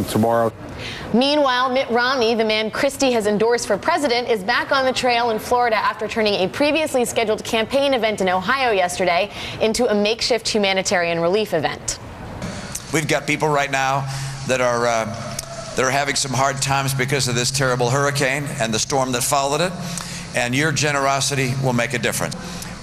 them tomorrow. Meanwhile, Mitt Romney, the man Christie has endorsed for president, is back on the trail in Florida after turning a previously scheduled campaign event in Ohio yesterday into a makeshift humanitarian relief event. We've got people right now that are having some hard times because of this terrible hurricane and the storm that followed it, and your generosity will make a difference.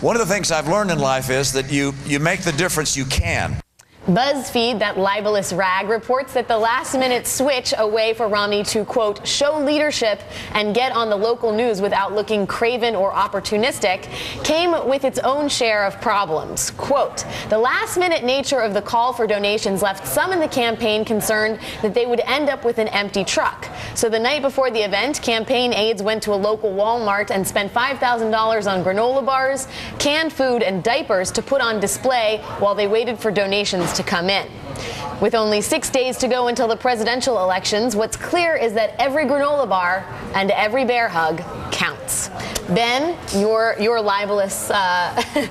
One of the things I've learned in life is that you make the difference you can. BuzzFeed, that libelous rag, reports that the last-minute switch away for Romney to, quote, show leadership and get on the local news without looking craven or opportunistic came with its own share of problems. Quote, the last-minute nature of the call for donations left some in the campaign concerned that they would end up with an empty truck. So the night before the event, campaign aides went to a local Walmart and spent $5,000 on granola bars, canned food, and diapers to put on display while they waited for donations to come in. With only 6 days to go until the presidential elections, what's clear is that every granola bar and every bear hug counts. Ben, your libelous Can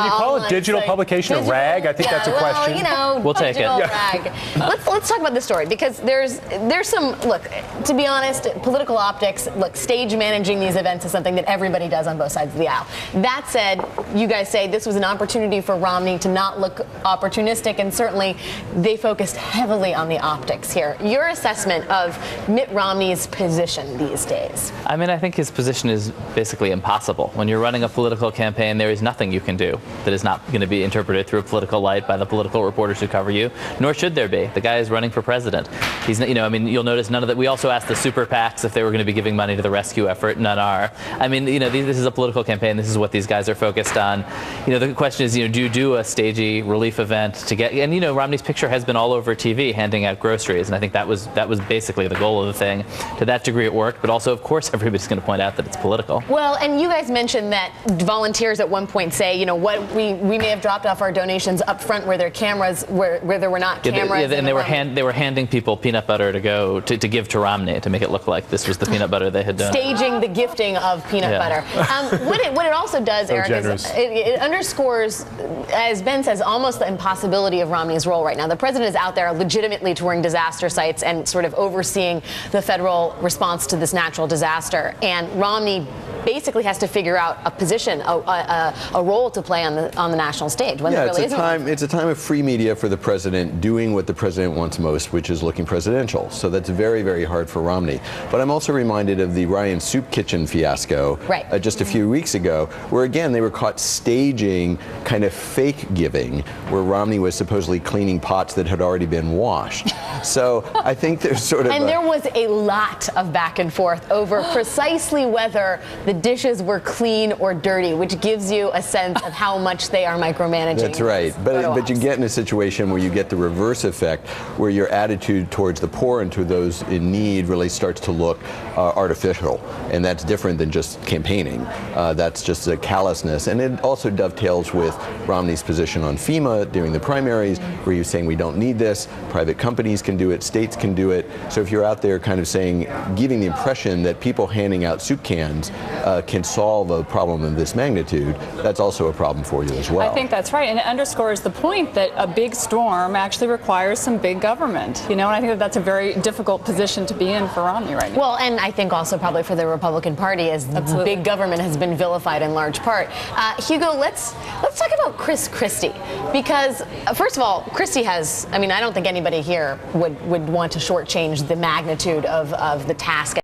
you call a digital publication a rag? I think that's a question. You know, we'll take it. Rag. Let's talk about this story, because there's some, look, to be honest, political optics, look, stage managing these events is something that everybody does on both sides of the aisle. That said, you guys say this was an opportunity for Romney to not look opportunistic, and certainly they focused heavily on the optics here. Your assessment of Mitt Romney's position these days? I mean, I think his position is basically impossible. When you're running a political campaign, there is nothing you can do that is not going to be interpreted through a political light by the political reporters who cover you, nor should there be. The guy is running for president. He's, you know, I mean, you'll notice none of that. We also asked the super PACs if they were going to be giving money to the rescue effort. None are. I mean, you know, this is a political campaign. This is what these guys are focused on. You know, the question is, you know, do you do a stagey relief event to get, and you know, Romney's picture has been all over TV handing out groceries, and I think that was basically the goal of the thing. To that degree it worked, but also, of course, everybody's going to point out that it's political. Well, and you guys mentioned that volunteers at one point say, you know, what we may have dropped off our donations up front where there are cameras, where there were not cameras. And they were handing people peanut butter to give to Romney to make it look like this was the peanut butter they had done. Staging the gifting of peanut butter. What it also does, Eric, is it underscores, as Ben says, almost the impossibility of Romney's role right now. The president is out there legitimately touring disaster sites and sort of overseeing the federal response to this natural disaster. And Romney basically has to figure out a position, a role to play on the national stage. When there really it's a time of free media for the president doing what the president wants most, which is looking presidential. So that's very, very hard for Romney. But I'm also reminded of the Ryan Soup Kitchen fiasco just a few weeks ago, where again they were caught staging kind of fake giving, where Romney was supposedly cleaning pots that had already been washed. So I think there's sort of there was a lot of back and forth over precisely whether the dishes were clean or dirty, which gives you a sense of how much they are micromanaging. That's right. But you get in a situation where you get the reverse effect, where your attitude towards the poor and to those in need really starts to look artificial. And that's different than just campaigning. That's just a callousness. And it also dovetails with Romney's position on FEMA during the primaries, where you're saying we don't need this, private companies can do it, states can do it. So if you're out there kind of saying, giving the impression that people handing out soup cans can solve a problem of this magnitude, that's also a problem for you as well. I think that's right, and it underscores the point that a big storm actually requires some big government, you know, and I think that's a very difficult position to be in for Romney right now. Well, and I think also probably for the Republican Party, as big government has been vilified in large part. Hugo, let's talk about Chris Christie, because first of all, Christie has, I mean, I don't think anybody here would want to shortchange the magnitude of the task